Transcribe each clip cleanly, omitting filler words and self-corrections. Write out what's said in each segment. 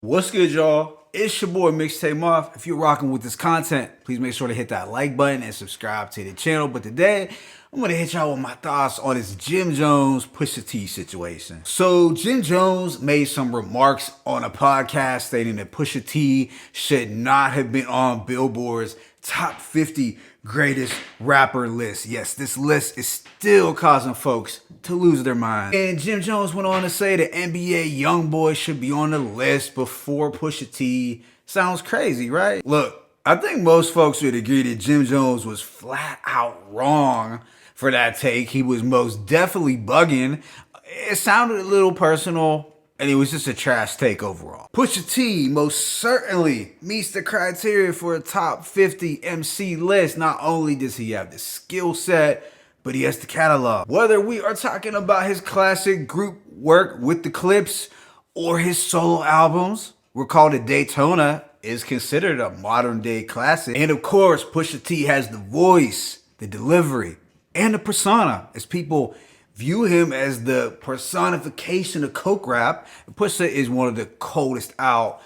What's good, y'all? It's your boy Mixtape Moth. If you're rocking with this content, please make sure to hit that like button and subscribe to the channel. But today, I'm gonna hit y'all with my thoughts on this Jim Jones Pusha T situation. So Jim Jones made some remarks on a podcast stating that Pusha T should not have been on Billboard's top 50 greatest rapper list. Yes, this list is still causing folks to lose their mind. And Jim Jones went on to say that NBA YoungBoy should be on the list before Pusha T. Sounds crazy, right? Look, I think most folks would agree that Jim Jones was flat out wrong for that take. He was most definitely bugging. It sounded a little personal, and it was just a trash take overall. Pusha T most certainly meets the criteria for a top 50 MC list. Not only does he have the skill set, but he has the catalog. Whether we are talking about his classic group work with the Clips or his solo albums, Recall that Daytona is considered a modern day classic. And of course, Pusha T has the voice, the delivery, and the persona as people view him as the personification of coke rap. Pusha is one of the coldest out,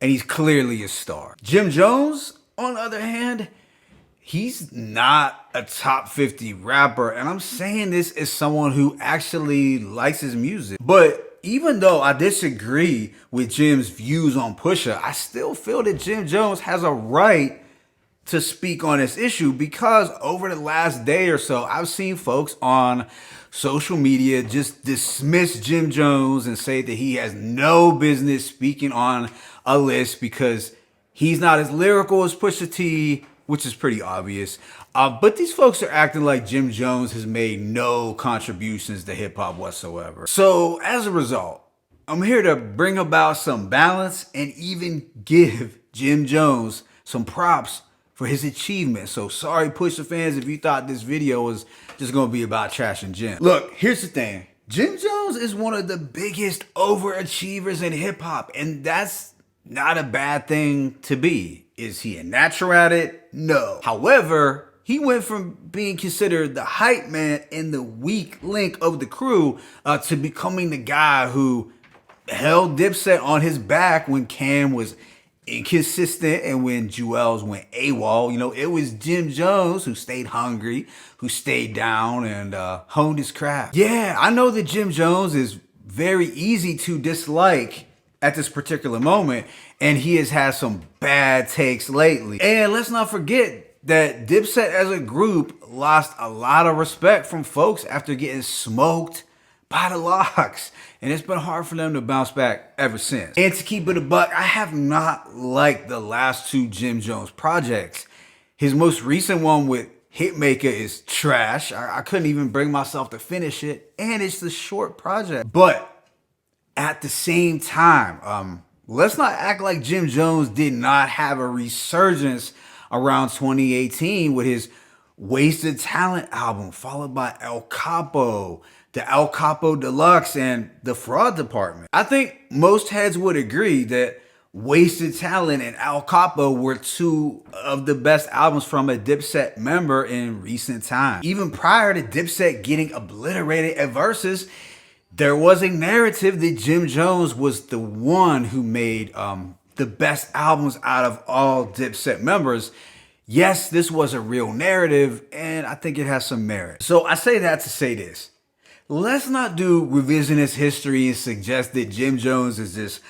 and he's clearly a star. Jim Jones, on the other hand, he's not a top 50 rapper, and I'm saying this as someone who actually likes his music. But even though I disagree with Jim's views on Pusha, I still feel that Jim Jones has a right to speak on this issue, because over the last day or so, I've seen folks on social media just dismiss Jim Jones and say that he has no business speaking on a list because he's not as lyrical as Pusha T, which is pretty obvious. But these folks are acting like Jim Jones has made no contributions to hip hop whatsoever. So as a result, I'm here to bring about some balance and even give Jim Jones some props for his achievement. So sorry, Pusha fans, if you thought this video was just gonna be about trashing Jim. Look, here's the thing. Jim Jones is one of the biggest overachievers in hip hop, and that's not a bad thing to be. Is he a natural at it? No. However, he went from being considered the hype man and the weak link of the crew to becoming the guy who held Dipset on his back when Cam was inconsistent and when Jewels went AWOL. You know, it was Jim Jones who stayed hungry, who stayed down and honed his craft. Yeah, I know that Jim Jones is very easy to dislike at this particular moment, and he has had some bad takes lately. And let's not forget that Dipset as a group lost a lot of respect from folks after getting smoked by the Locks, and it's been hard for them to bounce back ever since. And to keep it a buck, I have not liked the last two Jim Jones projects. His most recent one with Hitmaker is trash. I couldn't even bring myself to finish it, and it's the short project. But at the same time, let's not act like Jim Jones did not have a resurgence around 2018 with his Wasted Talent album, followed by El Capo, the El Capo Deluxe, and the Fraud Department. I think most heads would agree that Wasted Talent and El Capo were two of the best albums from a Dipset member in recent times. Even prior to Dipset getting obliterated at Versus, there was a narrative that Jim Jones was the one who made the best albums out of all Dipset members. Yes, this was a real narrative, and I think it has some merit. So I say that to say this. Let's not do revisionist history and suggest that Jim Jones is this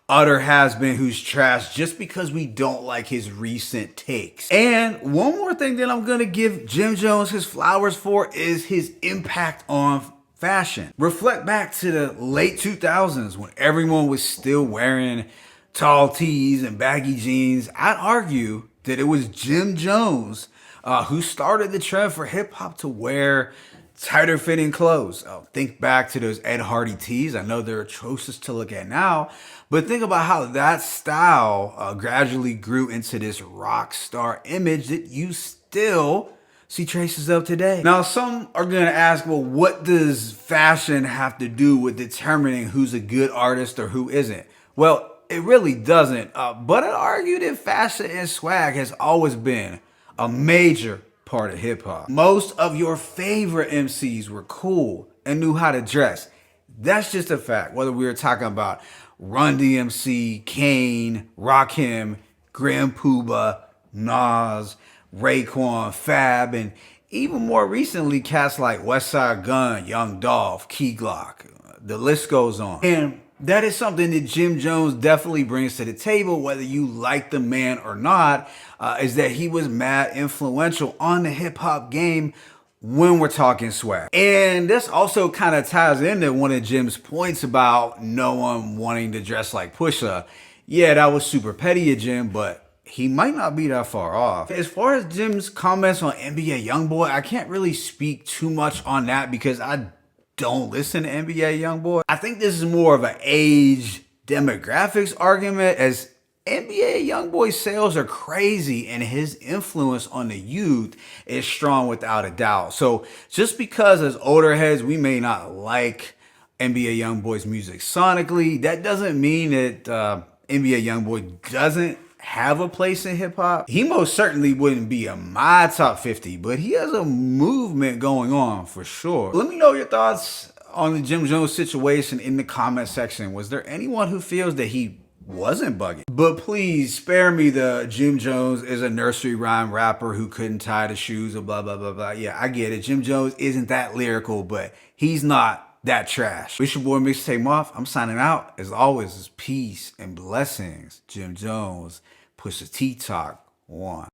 utter has-been who's trash just because we don't like his recent takes. And one more thing that I'm gonna give Jim Jones his flowers for is his impact on fashion. Reflect back to the late 2000s when everyone was still wearing tall tees and baggy jeans. I'd argue that it was Jim Jones who started the trend for hip hop to wear tighter fitting clothes. Think back to those Ed Hardy tees. I know they're atrocious to look at now, but think about how that style gradually grew into this rock star image that you still see traces of today. Now, some are gonna ask, well, what does fashion have to do with determining who's a good artist or who isn't? Well, it really doesn't, but I'd argue that fashion and swag has always been a major part of hip hop. Most of your favorite MCs were cool and knew how to dress. That's just a fact, whether we were talking about Run DMC, Kane, Rakim, Grand Puba, Nas, Raekwon, Fab, and even more recently, cats like Westside Gunn, Young Dolph, Key Glock. The list goes on. And that is something that Jim Jones definitely brings to the table, whether you like the man or not, is that he was mad influential on the hip hop game when we're talking swag. And this also kind of ties into one of Jim's points about no one wanting to dress like Pusha. Yeah, that was super petty of Jim, but he might not be that far off. As far as Jim's comments on NBA YoungBoy, I can't really speak too much on that because I don't listen to NBA YoungBoy. I think this is more of an age demographics argument, as NBA YoungBoy sales are crazy and his influence on the youth is strong without a doubt. So just because as older heads we may not like NBA YoungBoy's music sonically, that doesn't mean that NBA YoungBoy doesn't have a place in hip hop. He most certainly wouldn't be in my top 50, but he has a movement going on for sure. Let me know your thoughts on the Jim Jones situation in the comment section. Was there anyone who feels that he wasn't bugging? But please spare me the Jim Jones is a nursery rhyme rapper who couldn't tie the shoes or blah, blah, blah, blah. Yeah, I get it. Jim Jones isn't that lyrical, but he's not that trash. It's your boy Mixtape Moth. I'm signing out. As always, it's peace and blessings. Jim Jones, Pusha T Talk 1.